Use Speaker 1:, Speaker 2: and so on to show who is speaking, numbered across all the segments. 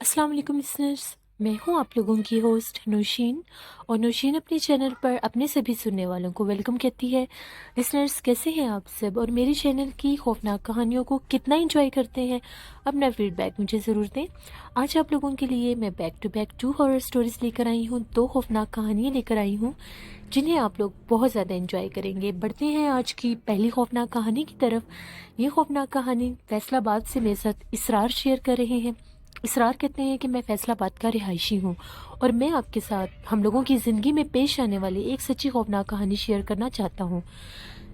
Speaker 1: अस्सलाम वालेकुम लिसनर्स, मैं हूं आप लोगों की होस्ट नौशीन। और नौशीन अपने चैनल पर अपने सभी सुनने वालों को वेलकम कहती है। लिसनर्स, कैसे हैं आप सब और मेरी चैनल की खौफनाक कहानियों को कितना एंजॉय करते हैं? अपना फीडबैक मुझे ज़रूर दें। आज आप लोगों के लिए मैं back to back 2 horror stories लेकर आई हूँ, 2 खौफनाक कहानियाँ लेकर आई हूँ जिन्हें आप लोग बहुत ज़्यादा एंजॉय करेंगे। बढ़ते हैं आज की पहली खौफनाक कहानी की तरफ। ये खौफनाक कहानी फैसलाबाद से मेरे साथ इसरार शेयर कर रहे हैं। इसरार कहते हैं कि मैं फैसलाबाद का रिहायशी हूँ और मैं आपके साथ हम लोगों की ज़िंदगी में पेश आने वाली एक सच्ची खौफनाक कहानी शेयर करना चाहता हूँ।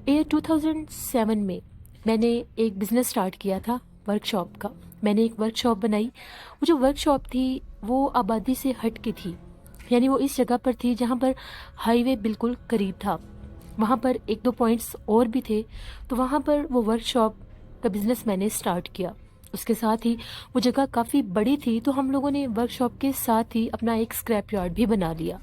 Speaker 1: ये 2007 में मैंने एक बिज़नेस स्टार्ट किया था वर्कशॉप का। मैंने एक वर्कशॉप बनाई। वो जो वर्कशॉप थी वो आबादी से हट के थी, यानी वो इस जगह पर थी जहाँ पर हाईवे बिल्कुल करीब था। वहाँ पर एक दो पॉइंट्स और भी थे, तो वहाँ पर वो वर्कशॉप का बिज़नेस मैंने स्टार्ट किया। उसके साथ ही वो जगह काफ़ी बड़ी थी, तो हम लोगों ने वर्कशॉप के साथ ही अपना एक स्क्रैप यार्ड भी बना लिया,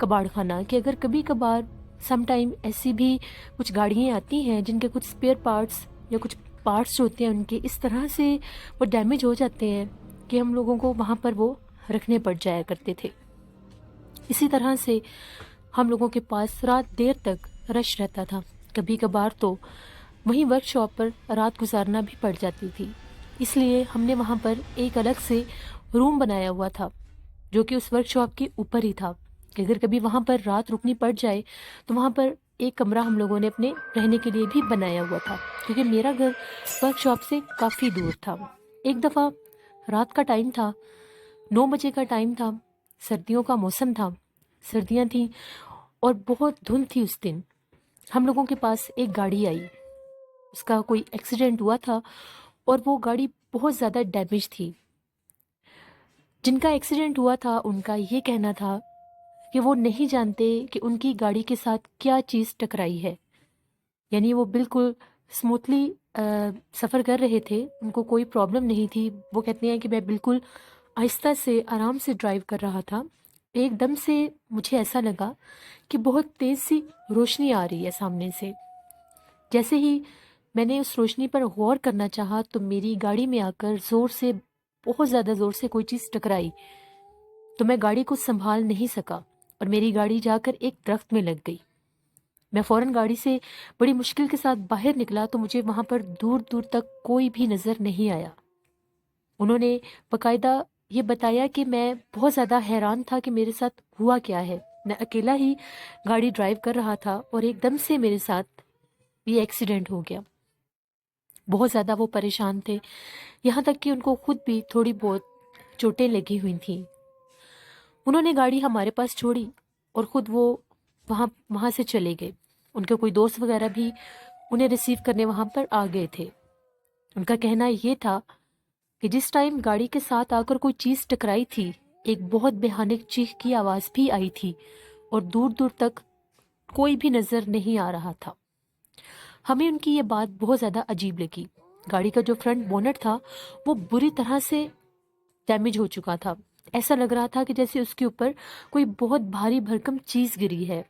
Speaker 1: कबाड़ खाना, कि अगर कभी कभार सम टाइम ऐसी भी कुछ गाड़ियाँ आती हैं जिनके कुछ स्पेयर पार्ट्स या कुछ पार्ट्स जो होते हैं उनके इस तरह से वो डैमेज हो जाते हैं कि हम लोगों को वहाँ पर वो रखने पड़ जाया करते थे। इसी तरह से हम लोगों के पास रात देर तक रश रहता था। कभी कभार तो वहीं वर्कशॉप पर रात गुजारना भी पड़ जाती थी। इसलिए हमने वहाँ पर एक अलग से रूम बनाया हुआ था जो कि उस वर्कशॉप के ऊपर ही था, कि अगर कभी वहाँ पर रात रुकनी पड़ जाए तो वहाँ पर एक कमरा हम लोगों ने अपने रहने के लिए भी बनाया हुआ था, क्योंकि मेरा घर वर्कशॉप से काफ़ी दूर था। एक दफ़ा रात का टाइम था, 9 बजे का टाइम था, सर्दियों का मौसम था, सर्दियाँ थीं और बहुत धुंध थी उस दिन। हम लोगों के पास एक गाड़ी आई, उसका कोई एक्सीडेंट हुआ था और वो गाड़ी बहुत ज़्यादा डैमेज थी। जिनका एक्सीडेंट हुआ था उनका ये कहना था कि वो नहीं जानते कि उनकी गाड़ी के साथ क्या चीज़ टकराई है, यानी वो बिल्कुल स्मूथली सफ़र कर रहे थे, उनको कोई प्रॉब्लम नहीं थी। वो कहते हैं कि मैं बिल्कुल आहिस्ता से आराम से ड्राइव कर रहा था। एकदम से मुझे ऐसा लगा कि बहुत तेज़ सी रोशनी आ रही है सामने से। जैसे ही मैंने उस रोशनी पर गौर करना चाहा तो मेरी गाड़ी में आकर ज़ोर से, बहुत ज़्यादा ज़ोर से कोई चीज़ टकराई, तो मैं गाड़ी को संभाल नहीं सका और मेरी गाड़ी जाकर एक दरख्त में लग गई। मैं फ़ौरन गाड़ी से बड़ी मुश्किल के साथ बाहर निकला तो मुझे वहाँ पर दूर दूर तक कोई भी नज़र नहीं आया। उन्होंने बाकायदा ये बताया कि मैं बहुत ज़्यादा हैरान था कि मेरे साथ हुआ क्या है। मैं अकेला ही गाड़ी ड्राइव कर रहा था और एकदम से मेरे साथ ये एक्सीडेंट हो गया। बहुत ज़्यादा वो परेशान थे, यहाँ तक कि उनको खुद भी थोड़ी बहुत चोटें लगी हुई थीं। उन्होंने गाड़ी हमारे पास छोड़ी और ख़ुद वो वहाँ वहाँ से चले गए। उनके कोई दोस्त वगैरह भी उन्हें रिसीव करने वहाँ पर आ गए थे। उनका कहना ये था कि जिस टाइम गाड़ी के साथ आकर कोई चीज़ टकराई थी, एक बहुत भयानक चीख की आवाज़ भी आई थी और दूर दूर तक कोई भी नज़र नहीं आ रहा था। हमें उनकी ये बात बहुत ज़्यादा अजीब लगी। गाड़ी का जो फ्रंट बोनट था वो बुरी तरह से डैमेज हो चुका था। ऐसा लग रहा था कि जैसे उसके ऊपर कोई बहुत भारी भरकम चीज़ गिरी है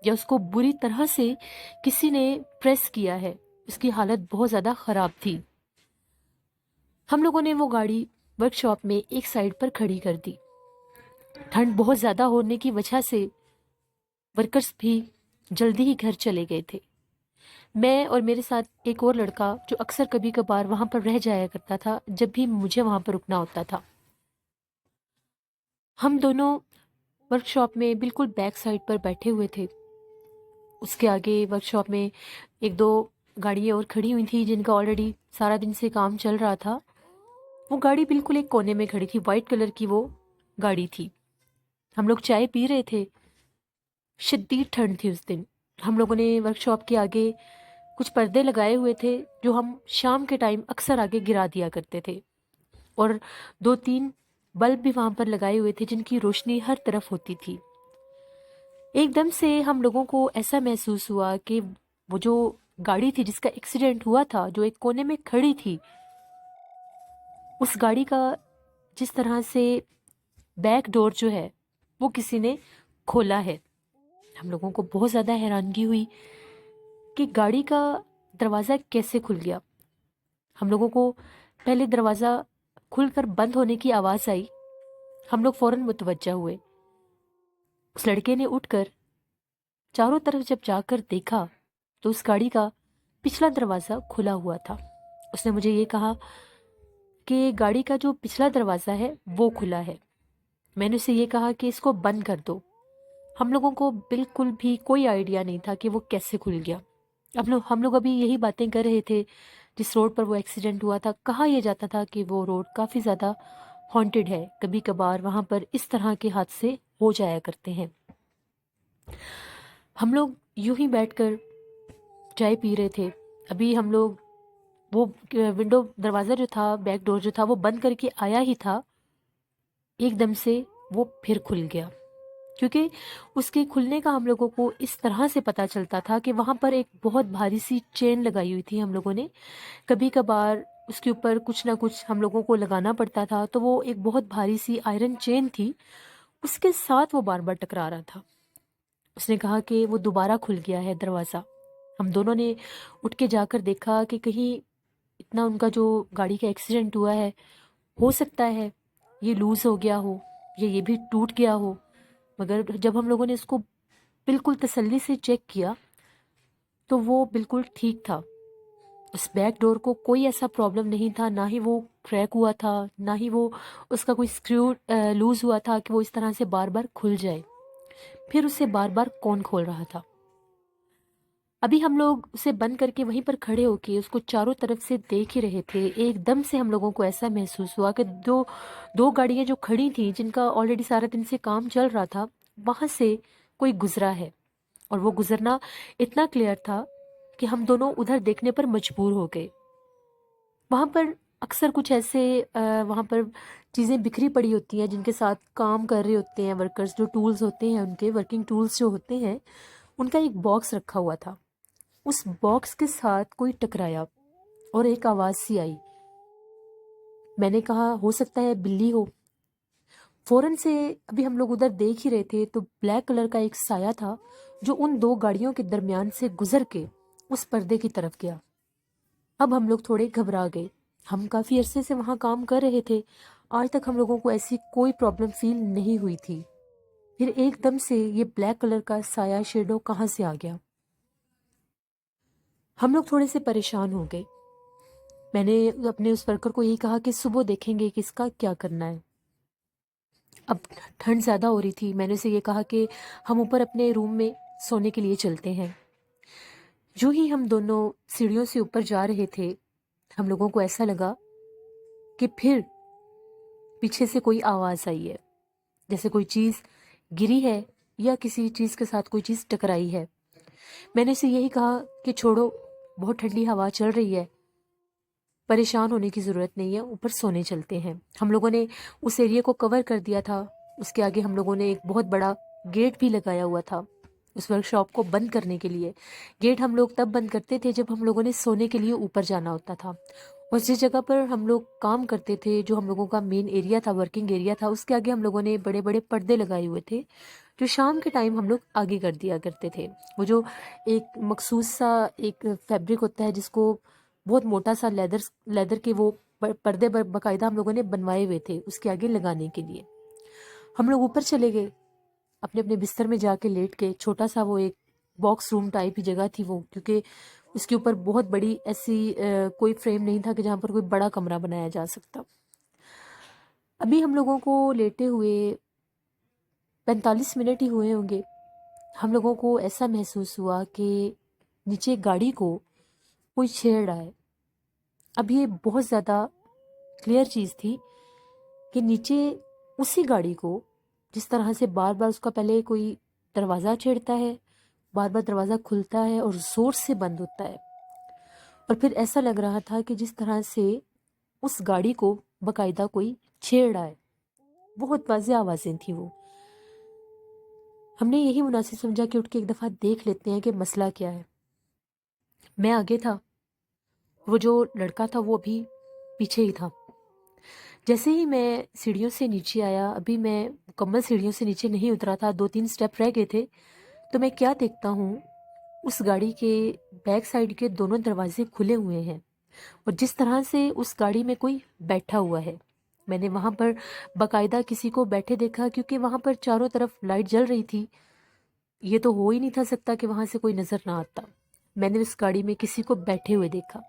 Speaker 1: या उसको बुरी तरह से किसी ने प्रेस किया है। उसकी हालत बहुत ज़्यादा ख़राब थी। हम लोगों ने वो गाड़ी वर्कशॉप में एक साइड पर खड़ी कर दी। ठंड बहुत ज़्यादा होने की वजह से वर्कर्स भी जल्दी ही घर चले गए थे। मैं और मेरे साथ एक और लड़का जो अक्सर कभी कभार वहाँ पर रह जाया करता था जब भी मुझे वहाँ पर रुकना होता था। हम दोनों वर्कशॉप में बिल्कुल बैक साइड पर बैठे हुए थे। उसके आगे वर्कशॉप में एक दो गाड़ियाँ और खड़ी हुई थी जिनका ऑलरेडी सारा दिन से काम चल रहा था। वो गाड़ी बिल्कुल एक कोने में खड़ी थी, वाइट कलर की वो गाड़ी थी। हम लोग चाय पी रहे थे। शदीद ठंड थी उस दिन। हम लोगों ने वर्कशॉप के आगे कुछ पर्दे लगाए हुए थे जो हम शाम के टाइम अक्सर आगे गिरा दिया करते थे, और 2-3 बल्ब भी वहाँ पर लगाए हुए थे जिनकी रोशनी हर तरफ होती थी। एकदम से हम लोगों को ऐसा महसूस हुआ कि वो जो गाड़ी थी जिसका एक्सीडेंट हुआ था, जो एक कोने में खड़ी थी, उस गाड़ी का जिस तरह से बैक डोर जो है वो किसी ने खोला है। हम लोगों को बहुत ज़्यादा हैरानगी हुई कि गाड़ी का दरवाज़ा कैसे खुल गया। हम लोगों को पहले दरवाज़ा खुलकर बंद होने की आवाज़ आई। हम लोग फ़ौरन मुतवज्जा हुए। उस लड़के ने उठकर चारों तरफ जब जाकर देखा तो उस गाड़ी का पिछला दरवाज़ा खुला हुआ था। उसने मुझे ये कहा कि गाड़ी का जो पिछला दरवाज़ा है वो खुला है। मैंने उसे ये कहा कि इसको बंद कर दो। हम लोगों को बिल्कुल भी कोई आइडिया नहीं था कि वो कैसे खुल गया। अब हम लोग अभी यही बातें कर रहे थे जिस रोड पर वो एक्सीडेंट हुआ था। कहा यह जाता था कि वो रोड काफ़ी ज़्यादा हॉन्टेड है, कभी कभार वहाँ पर इस तरह के हादसे हो जाया करते हैं। हम लोग यूं ही बैठकर चाय पी रहे थे। अभी हम लोग वो विंडो दरवाज़ा जो था, बैक डोर जो था, वो बंद करके आया ही था, एकदम से वो फिर खुल गया। क्योंकि उसके खुलने का हम लोगों को इस तरह से पता चलता था कि वहाँ पर एक बहुत भारी सी चेन लगाई हुई थी। हम लोगों ने कभी कभार उसके ऊपर कुछ ना कुछ हम लोगों को लगाना पड़ता था, तो वो एक बहुत भारी सी आयरन चेन थी, उसके साथ वो बार बार टकरा रहा था। उसने कहा कि वो दोबारा खुल गया है दरवाज़ा। हम दोनों ने उठ के जाकर देखा कि कहीं इतना उनका जो गाड़ी का एक्सीडेंट हुआ है, हो सकता है ये लूज़ हो गया हो या ये भी टूट गया हो। मगर जब हम लोगों ने इसको बिल्कुल तसल्ली से चेक किया तो वो बिल्कुल ठीक था। उस बैक डोर को कोई ऐसा प्रॉब्लम नहीं था, ना ही वो क्रैक हुआ था, ना ही वो उसका कोई स्क्रू लूज़ हुआ था कि वो इस तरह से बार बार खुल जाए। फिर उसे बार बार कौन खोल रहा था? अभी हम लोग उसे बंद करके वहीं पर खड़े होके उसको चारों तरफ से देख ही रहे थे। एकदम से हम लोगों को ऐसा महसूस हुआ कि दो दो गाड़ियां जो खड़ी थी, जिनका ऑलरेडी सारा दिन से काम चल रहा था, वहां से कोई गुजरा है। और वो गुजरना इतना क्लियर था कि हम दोनों उधर देखने पर मजबूर हो गए। वहां पर अक्सर कुछ ऐसे वहां पर चीज़ें बिखरी पड़ी होती हैं जिनके साथ काम कर रहे होते हैं वर्कर्स, जो टूल्स होते हैं उनके वर्किंग टूल्स जो होते हैं, उनका एक बॉक्स रखा हुआ था। उस बॉक्स के साथ कोई टकराया और एक आवाज़ सी आई। मैंने कहा हो सकता है बिल्ली हो। फौरन से अभी हम लोग उधर देख ही रहे थे तो ब्लैक कलर का एक साया था जो उन दो गाड़ियों के दरमियान से गुजर के उस पर्दे की तरफ गया। अब हम लोग थोड़े घबरा गए। हम काफ़ी अरसे से वहाँ काम कर रहे थे, आज तक हम लोगों को ऐसी कोई प्रॉब्लम फील नहीं हुई थी। फिर एकदम से ये ब्लैक कलर का साया शेडो कहाँ से आ गया? हम लोग थोड़े से परेशान हो गए। मैंने अपने उस वर्कर को यही कहा कि सुबह देखेंगे कि इसका क्या करना है। अब ठंड ज़्यादा हो रही थी। मैंने उसे ये कहा कि हम ऊपर अपने रूम में सोने के लिए चलते हैं। जो ही हम दोनों सीढ़ियों से ऊपर जा रहे थे, हम लोगों को ऐसा लगा कि फिर पीछे से कोई आवाज़ आई है, जैसे कोई चीज़ गिरी है या किसी चीज़ के साथ कोई चीज़ टकराई है। मैंने उसे यही कहा कि छोड़ो, बहुत ठंडी हवा चल रही है, परेशान होने की ज़रूरत नहीं है, ऊपर सोने चलते हैं। हम लोगों ने उस एरिया को कवर कर दिया था। उसके आगे हम लोगों ने एक बहुत बड़ा गेट भी लगाया हुआ था उस वर्कशॉप को बंद करने के लिए। गेट हम लोग तब बंद करते थे जब हम लोगों ने सोने के लिए ऊपर जाना होता था। और जिस जगह पर हम लोग काम करते थे, जो हम लोगों का मेन एरिया था, वर्किंग एरिया था, उसके आगे हम लोगों ने बड़े बड़े पर्दे लगाए हुए थे जो शाम के टाइम हम लोग आगे कर दिया करते थे। वो जो एक मखसूस सा एक फैब्रिक होता है जिसको बहुत मोटा सा लेदर लेदर के वो पर्दे बाकायदा हम लोगों ने बनवाए हुए थे उसके आगे लगाने के लिए। हम लोग ऊपर चले गए, अपने अपने बिस्तर में जाके लेट के। छोटा सा वो एक बॉक्स रूम टाइप ही जगह थी वो, क्योंकि उसके ऊपर बहुत बड़ी ऐसी कोई फ्रेम नहीं था कि जहाँ पर कोई बड़ा कमरा बनाया जा सकता। अभी हम लोगों को लेटे हुए 45 मिनट ही हुए होंगे। हम लोगों को ऐसा महसूस हुआ कि नीचे गाड़ी को कोई छेड़ रहा है। अब ये बहुत ज़्यादा क्लियर चीज़ थी कि नीचे उसी गाड़ी को जिस तरह से बार बार उसका पहले कोई दरवाज़ा छेड़ता है, बार बार दरवाज़ा खुलता है और ज़ोर से बंद होता है, और फिर ऐसा लग रहा था कि जिस तरह से उस गाड़ी को बाकायदा कोई छेड़ रहा है। बहुत वाज़ेह आवाज़ें थी वो। हमने यही मुनासिब समझा कि उठ के एक दफ़ा देख लेते हैं कि मसला क्या है। मैं आगे था, वो जो लड़का था वो अभी पीछे ही था। जैसे ही मैं सीढ़ियों से नीचे आया, अभी मैं मुकम्मल सीढ़ियों से नीचे नहीं उतरा था, 2-3 स्टेप रह गए थे, तो मैं क्या देखता हूँ, उस गाड़ी के बैक साइड के दोनों दरवाजे खुले हुए हैं और जिस तरह से उस गाड़ी में कोई बैठा हुआ है। मैंने वहाँ पर बाकायदा किसी को बैठे देखा, क्योंकि वहाँ पर चारों तरफ लाइट जल रही थी। ये तो हो ही नहीं था सकता कि वहाँ से कोई नज़र ना आता। मैंने उस गाड़ी में किसी को बैठे हुए देखा।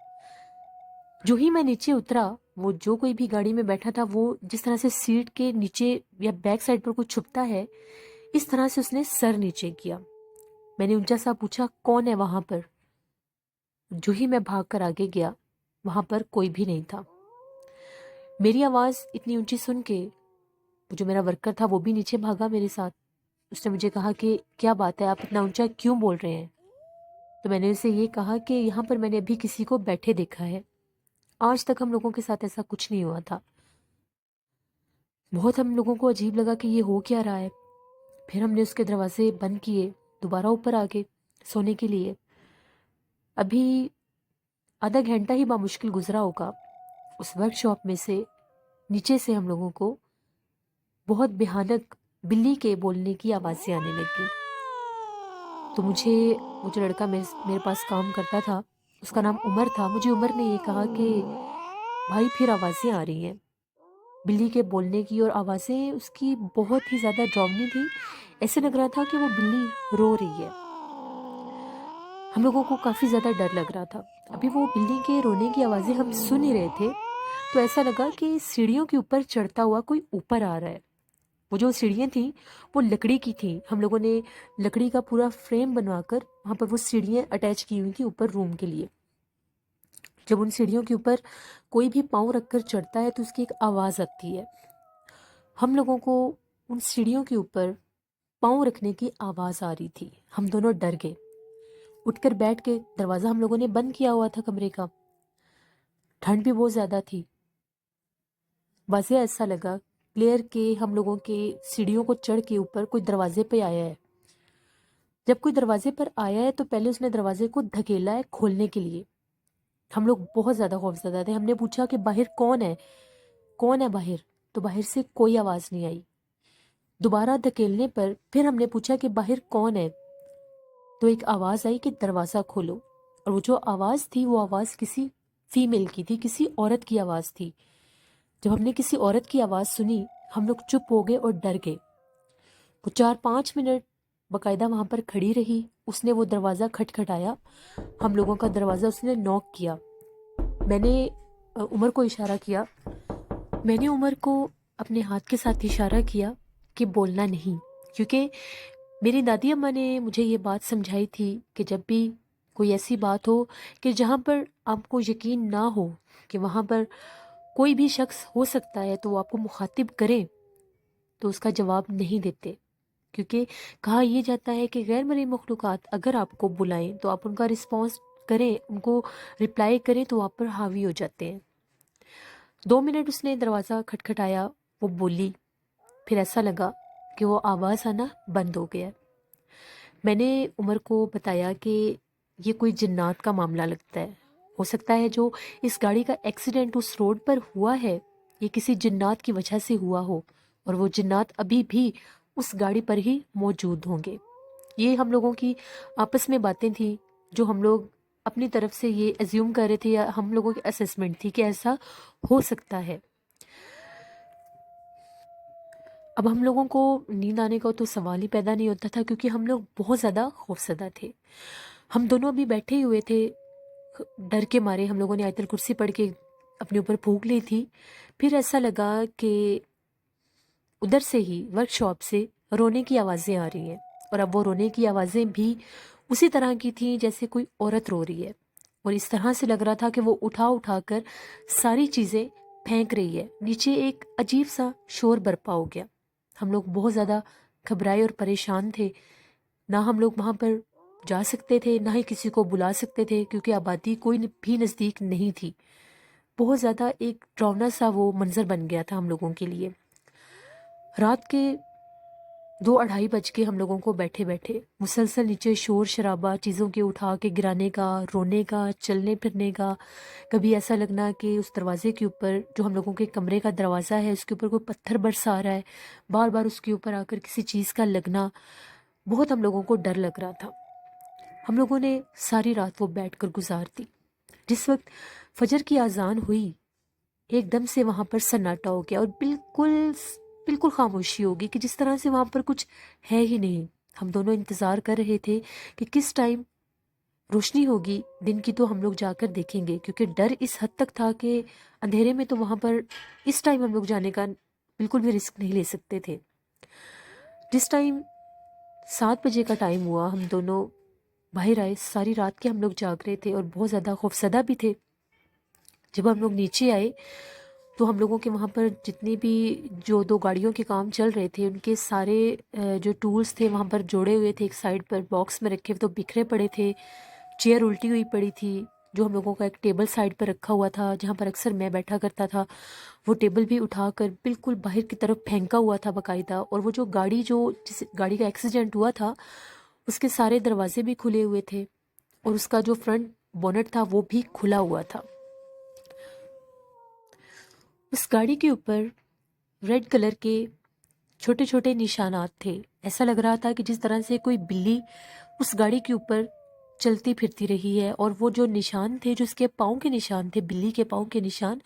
Speaker 1: जो ही मैं नीचे उतरा, वो जो कोई भी गाड़ी में बैठा था, वो जिस तरह से सीट के नीचे या बैक साइड पर कोई छुपता है, इस तरह से उसने सर नीचे किया। मैंने ऊंचा सा पूछा, कौन है वहां पर? जो ही मैं भाग कर आगे गया, वहां पर कोई भी नहीं था। मेरी आवाज़ इतनी ऊंची सुन के जो मेरा वर्कर था वो भी नीचे भागा मेरे साथ। उसने मुझे कहा कि क्या बात है, आप इतना ऊंचा क्यों बोल रहे हैं? तो मैंने उसे ये कहा कि यहाँ पर मैंने अभी किसी को बैठे देखा है, आज तक हम लोगों के साथ ऐसा कुछ नहीं हुआ था। बहुत हम लोगों को अजीब लगा कि ये हो क्या रहा है। फिर हमने उसके दरवाजे बंद किए, दोबारा ऊपर आ गए सोने के लिए। अभी आधा घंटा ही बामुश्किल गुजरा होगा। उस वर्कशॉप में से नीचे से हम लोगों को बहुत भयानक बिल्ली के बोलने की आवाज़ें आने लगी। तो मुझे, वो जो लड़का मेरे पास काम करता था, उसका नाम उमर था, मुझे उमर ने ये कहा कि भाई फिर आवाज़ें आ रही हैं बिल्ली के बोलने की, और आवाज़ें उसकी बहुत ही ज़्यादा डरावनी थी। ऐसे लग रहा था कि वो बिल्ली रो रही है। हम लोगों को काफ़ी ज़्यादा डर लग रहा था। अभी वो बिल्ली के रोने की आवाज़ें हम सुन ही रहे थे, तो ऐसा लगा कि सीढ़ियों के ऊपर चढ़ता हुआ कोई ऊपर आ रहा है। वो जो सीढ़ियाँ थी वो लकड़ी की थी। हम लोगों ने लकड़ी का पूरा फ्रेम बनवाकर वहाँ पर वो सीढ़ियाँ अटैच की हुई थी ऊपर रूम के लिए। जब उन सीढ़ियों के ऊपर कोई भी पाँव रखकर चढ़ता है तो उसकी एक आवाज़ आती है। हम लोगों को उन सीढ़ियों के ऊपर पाँव रखने की आवाज़ आ रही थी। हम दोनों डर गए, उठकर बैठ के दरवाज़ा हम लोगों ने बंद किया हुआ था कमरे का। ठंड भी बहुत ज़्यादा थी। वैसे ऐसा लगा क्लियर के हम लोगों के सीढ़ियों को चढ़ के ऊपर कोई दरवाजे पे आया है। जब कोई दरवाजे पर आया है तो पहले उसने दरवाजे को धकेला है खोलने के लिए। हम लोग बहुत ज़्यादा खौफज़दा थे। हमने पूछा कि बाहर कौन है, कौन है बाहर? तो बाहर से कोई आवाज़ नहीं आई। दोबारा धकेलने पर फिर हमने पूछा कि बाहर कौन है, तो एक आवाज़ आई कि दरवाज़ा खोलो। और वो जो आवाज़ थी वो आवाज़ किसी फीमेल की थी, किसी औरत की आवाज़ थी। जब हमने किसी औरत की आवाज़ सुनी, हम लोग चुप हो गए और डर गए। वो 4-5 मिनट बाकायदा वहाँ पर खड़ी रही। उसने वो दरवाज़ा खटखटाया, हम लोगों का दरवाज़ा उसने नॉक किया। मैंने उमर को इशारा किया, मैंने उमर को अपने हाथ के साथ इशारा किया कि बोलना नहीं, क्योंकि मेरी दादी अम्मा ने मुझे ये बात समझाई थी कि जब भी कोई ऐसी बात हो कि जहाँ पर आपको यकीन ना हो कि वहाँ पर कोई भी शख्स हो सकता है, तो वो आपको मुखातिब करें तो उसका जवाब नहीं देते। क्योंकि कहा यह जाता है कि गैर मरई मखलूक़ात अगर आपको बुलाएं तो आप उनका रिस्पॉन्स करें, उनको रिप्लाई करें, तो आप पर हावी हो जाते हैं। 2 मिनट उसने दरवाज़ा खटखटाया, वो बोली। फिर ऐसा लगा कि वो आवाज़ आना बंद हो गया। मैंने उमर को बताया कि ये कोई जिन्नात का मामला लगता है। हो सकता है जो इस गाड़ी का एक्सीडेंट उस रोड पर हुआ है, ये किसी जिन्नात की वजह से हुआ हो, और वो जिन्नात अभी भी उस गाड़ी पर ही मौजूद होंगे। ये हम लोगों की आपस में बातें थी जो हम लोग अपनी तरफ से ये एज्यूम कर रहे थे, या हम लोगों की असेसमेंट थी कि ऐसा हो सकता है। अब हम लोगों को नींद आने का तो सवाल ही पैदा नहीं होता था, क्योंकि हम लोग बहुत ज़्यादा खौफज़दा थे। हम दोनों अभी बैठे ही हुए थे, डर के मारे। हम लोगों ने आयतल कुर्सी पढ़ के अपने ऊपर फूंक ली थी। फिर ऐसा लगा कि उधर से ही वर्कशॉप से रोने की आवाज़ें आ रही हैं, और अब वो रोने की आवाज़ें भी उसी तरह की थी जैसे कोई औरत रो रही है, और इस तरह से लग रहा था कि वो उठा उठा कर सारी चीज़ें फेंक रही है। नीचे एक अजीब सा शोर बरपा हो गया। हम लोग बहुत ज़्यादा घबराए और परेशान थे। ना हम लोग वहाँ पर जा सकते थे, ना ही किसी को बुला सकते थे, क्योंकि आबादी कोई भी नज़दीक नहीं थी। बहुत ज़्यादा एक डरावना सा वो मंजर बन गया था हम लोगों के लिए। रात के 2-2:30 बज के हम लोगों को बैठे बैठे मुसलसल नीचे शोर शराबा, चीज़ों के उठा के गिराने का, रोने का, चलने फिरने का। कभी ऐसा लगना कि उस दरवाजे के ऊपर, जो हम लोगों के कमरे का दरवाज़ा है, उसके ऊपर कोई पत्थर बरसा रहा है, बार बार उसके ऊपर आकर किसी चीज़ का लगना। بہت ہم لوگوں کو ڈر لگ رہا تھا. ہم لوگوں نے ساری رات وہ بیٹھ کر گزار دی. جس وقت فجر کی اذان ہوئی ایک دم سے وہاں پر سناٹا ہو گیا اور بالکل بالکل خاموشی ہوگی کہ جس طرح سے وہاں پر کچھ ہے ہی نہیں. ہم دونوں انتظار کر رہے تھے کہ کس ٹائم روشنی ہوگی دن کی تو ہم لوگ جا کر دیکھیں گے، کیونکہ ڈر اس حد تک تھا کہ اندھیرے میں تو وہاں پر اس ٹائم ہم لوگ جانے کا بالکل بھی رسک نہیں لے سکتے تھے. جس ٹائم 7 بجے کا ٹائم ہوا ہم دونوں باہر آئے. ساری رات کے ہم لوگ جاگ رہے تھے اور بہت زیادہ خوفزدہ بھی تھے. جب ہم لوگ نیچے آئے تو ہم لوگوں کے وہاں پر جتنی بھی جو 2 گاڑیوں کے کام چل رہے تھے ان کے سارے جو ٹولز تھے وہاں پر جوڑے ہوئے تھے، ایک سائڈ پر باکس میں رکھے ہوئے تو بکھرے پڑے تھے. چیئر الٹی ہوئی پڑی تھی. جو ہم لوگوں کا ایک ٹیبل سائڈ پر رکھا ہوا تھا جہاں پر اکثر میں بیٹھا کرتا تھا، وہ ٹیبل بھی اٹھا کر بالکل باہر کی طرف پھینکا ہوا تھا باقاعدہ. اور وہ جو جس گاڑی کا ایکسیڈنٹ ہوا تھا اس کے سارے دروازے بھی کھلے ہوئے تھے اور اس کا جو فرنٹ بونٹ تھا وہ بھی کھلا ہوا تھا. اس گاڑی کے اوپر ریڈ کلر کے چھوٹے چھوٹے نشانات تھے. ایسا لگ رہا تھا کہ جس طرح سے کوئی بلی اس گاڑی کے اوپر چلتی پھرتی رہی ہے. اور وہ جو نشان تھے، جو اس کے پاؤں کے نشان تھے، بلی کے پاؤں کے نشان،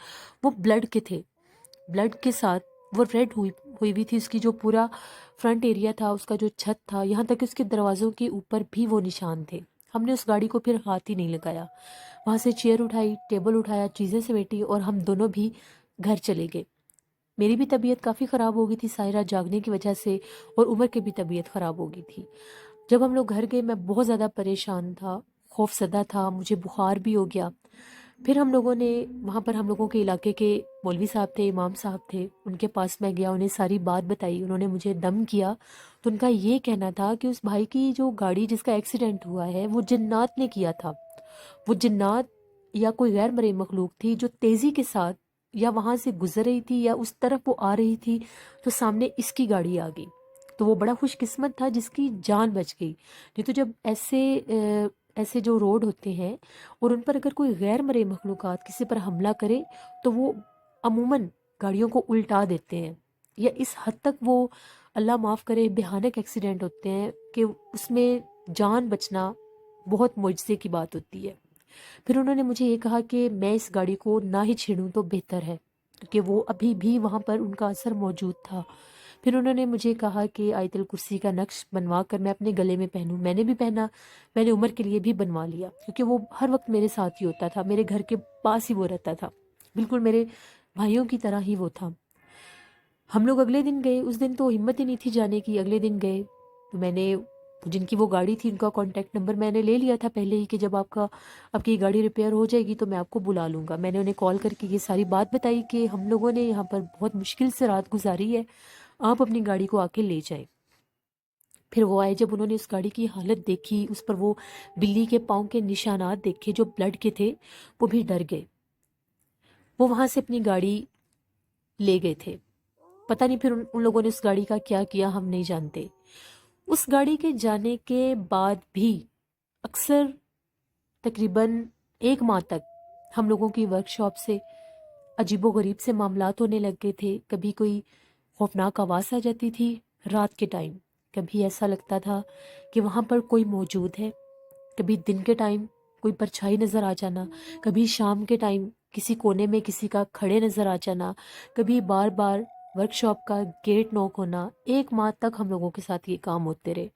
Speaker 1: وہ بلڈ کے تھے. بلڈ کے ساتھ وہ ریڈ ہوئی تھی. اس کی جو پورا فرنٹ ایریا تھا، اس کا جو چھت تھا، یہاں تک کہ اس کے دروازوں کے اوپر بھی وہ نشان تھے. ہم نے اس گاڑی کو پھر ہاتھ ہی نہیں لگایا. وہاں سے چیئر اٹھائی، ٹیبل اٹھایا، چیزیں سمیٹی اور ہم دونوں بھی گھر چلے گئے. میری بھی طبیعت کافی خراب ہو گئی تھی ساری رات جاگنے کی وجہ سے، اور عمر کی بھی طبیعت خراب ہو گئی تھی. جب ہم لوگ گھر گئے میں بہت زیادہ پریشان تھا، خوف زدہ تھا، مجھے بخار بھی ہو گیا. پھر ہم لوگوں نے وہاں پر ہم لوگوں کے علاقے کے مولوی صاحب تھے، امام صاحب تھے، ان کے پاس میں گیا، انہیں ساری بات بتائی. انہوں نے مجھے دم کیا. تو ان کا یہ کہنا تھا کہ اس بھائی کی جو گاڑی جس کا ایکسیڈنٹ ہوا ہے وہ جنات نے کیا تھا. وہ جنات یا کوئی غیر مرئی مخلوق تھی جو تیزی کے ساتھ یا وہاں سے گزر رہی تھی یا اس طرف وہ آ رہی تھی تو سامنے اس کی گاڑی آ گئی. تو وہ بڑا خوش قسمت تھا جس کی جان بچ گئی. نہیں تو جب ایسے جو روڈ ہوتے ہیں اور ان پر اگر کوئی غیر مرئی مخلوقات کسی پر حملہ کرے تو وہ عموماً گاڑیوں کو الٹا دیتے ہیں، یا اس حد تک وہ اللہ معاف کرے بھیانک ایکسیڈنٹ ہوتے ہیں کہ اس میں جان بچنا بہت معجزے کی بات ہوتی ہے. پھر انہوں نے مجھے یہ کہا کہ میں اس گاڑی کو نہ ہی چھیڑوں تو بہتر ہے، کیونکہ وہ ابھی بھی وہاں پر ان کا اثر موجود تھا. پھر انہوں نے مجھے کہا کہ آیت الکرسی کا نقش بنوا کر میں اپنے گلے میں پہنوں. میں نے بھی پہنا، میں نے عمر کے لیے بھی بنوا لیا، کیونکہ وہ ہر وقت میرے ساتھ ہی ہوتا تھا، میرے گھر کے پاس ہی وہ رہتا تھا، بالکل میرے بھائیوں کی طرح ہی وہ تھا. ہم لوگ اگلے دن گئے. اس دن تو ہمت ہی نہیں تھی جانے کی. اگلے دن گئے تو میں نے جن کی وہ گاڑی تھی ان کا کانٹیکٹ نمبر میں نے لے لیا تھا پہلے ہی کہ جب آپ کی گاڑی ریپیئر ہو جائے گی تو میں آپ کو بلا لوں گا. میں نے انہیں کال کر کے یہ ساری بات بتائی کہ ہم لوگوں نے یہاں پر بہت مشکل سے رات گزاری ہے، آپ اپنی گاڑی کو آ کے لے جائیں. پھر وہ آئے. جب انہوں نے اس گاڑی کی حالت دیکھی، اس پر وہ بلی کے پاؤں کے نشانات دیکھے جو بلڈ کے تھے، وہ بھی ڈر گئے. وہ وہاں سے اپنی گاڑی لے گئے تھے. پتہ نہیں پھر ان لوگوں نے اس گاڑی کا کیا کیا، ہم نہیں جانتے. اس گاڑی کے جانے کے بعد بھی اکثر تقریباً 1 ماہ تک ہم لوگوں کی ورک شاپ سے عجیب و غریب سے معاملات ہونے لگ گئے تھے. کبھی کوئی خوفناک آواز آ جاتی تھی رات کے ٹائم، کبھی ایسا لگتا تھا کہ وہاں پر کوئی موجود ہے، کبھی دن کے ٹائم کوئی پرچھائی نظر آ جانا، کبھی شام کے ٹائم کسی کونے میں کسی کا کھڑے نظر آ جانا، کبھی بار بار ورک شاپ کا گیٹ نوک ہونا. 1 ماہ تک ہم لوگوں کے ساتھ یہ کام ہوتے رہے.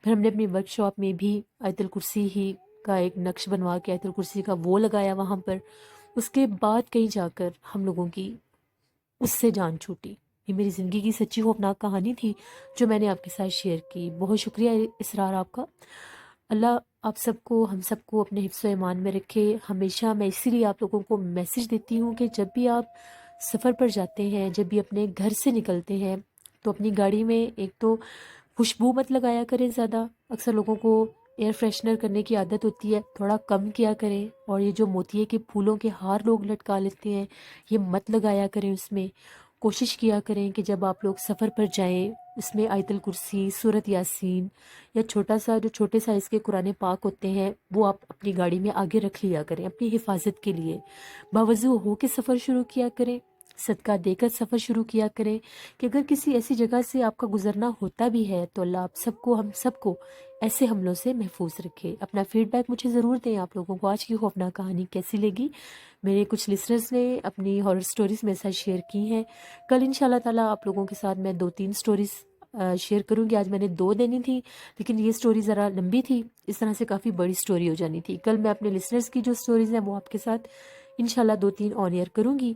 Speaker 1: پھر ہم نے اپنی ورک شاپ میں بھی آیت الکرسی ہی کا ایک نقش بنوا کے آیت الکرسی کا وہ لگایا وہاں پر. اس کے بعد کہیں جا کر ہم لوگوں کی اس سے جان چھوٹی. یہ میری زندگی کی سچی خوفناک کہانی تھی جو میں نے آپ کے ساتھ شیئر کی. بہت شکریہ اسرار آپ کا. اللہ آپ سب کو، ہم سب کو اپنے حفظ و ایمان میں رکھے. ہمیشہ میں اسی لیے آپ لوگوں کو میسج دیتی ہوں کہ جب بھی آپ سفر پر جاتے ہیں، جب بھی اپنے گھر سے نکلتے ہیں تو اپنی گاڑی میں ایک تو خوشبو مت لگایا کریں زیادہ. اکثر لوگوں کو ایئر فریشنر کرنے کی عادت ہوتی ہے، تھوڑا کم کیا کریں. اور یہ جو موتیے کے پھولوں کے ہار لوگ لٹکا لیتے ہیں یہ مت لگایا کریں. اس میں کوشش کیا کریں کہ جب آپ لوگ سفر پر جائیں اس میں آیت الکرسی، سورۃ یاسین یا چھوٹے سائز کے قرآن پاک ہوتے ہیں وہ آپ اپنی گاڑی میں آگے رکھ لیا کریں اپنی حفاظت کے لیے. باوضو ہو کے سفر شروع کیا کریں. صدقہ دے کر سفر شروع کیا کریں کہ اگر کسی ایسی جگہ سے آپ کا گزرنا ہوتا بھی ہے تو اللہ آپ سب کو، ہم سب کو ایسے حملوں سے محفوظ رکھے۔ اپنا فیڈ بیک مجھے ضرور دیں، آپ لوگوں کو آج کی خوفناک کہانی کیسی لگی۔ میرے کچھ لسنرز نے اپنی ہارر سٹوریز میرے ساتھ شیئر کی ہیں۔ کل انشاءاللہ تعالیٰ آپ لوگوں کے ساتھ میں 2-3 سٹوریز شیئر کروں گی۔ آج میں نے 2 دینی تھی لیکن یہ سٹوری ذرا لمبی تھی، اس طرح سے کافی بڑی سٹوری ہو جانی تھی۔ کل میں اپنے لسنرز کی جو سٹوریز ہیں وہ آپ کے ساتھ انشاءاللہ 2-3 آن ایئر کروں گی۔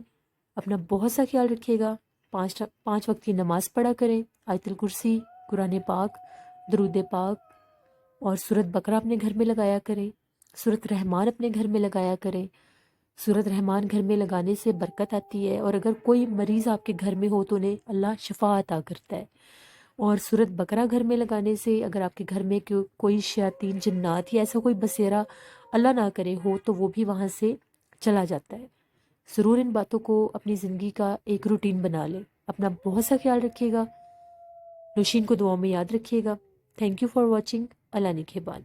Speaker 1: اپنا بہت سا خیال رکھیے گا، 5 وقت کی نماز پڑھا کریں، آیت الکرسی، قرآن پاک، درود پاک اور سورت بقرہ اپنے گھر میں لگایا کریں، سورت رحمان اپنے گھر میں لگایا کریں۔ سورت رحمان گھر میں لگانے سے برکت آتی ہے، اور اگر کوئی مریض آپ کے گھر میں ہو تو انہیں اللہ شفا عطا کرتا ہے۔ اور سورت بقرہ گھر میں لگانے سے اگر آپ کے گھر میں کوئی شیاطین، جنات یا ایسا کوئی بسیرا اللہ نہ کرے ہو تو وہ بھی وہاں سے چلا جاتا ہے۔ ضرور ان باتوں کو اپنی زندگی کا ایک روٹین بنا لیں۔ اپنا بہت سا خیال رکھیے گا، نوشین کو دعاؤں میں یاد رکھیے گا۔ Thank you for watching. اللہ نگہبان۔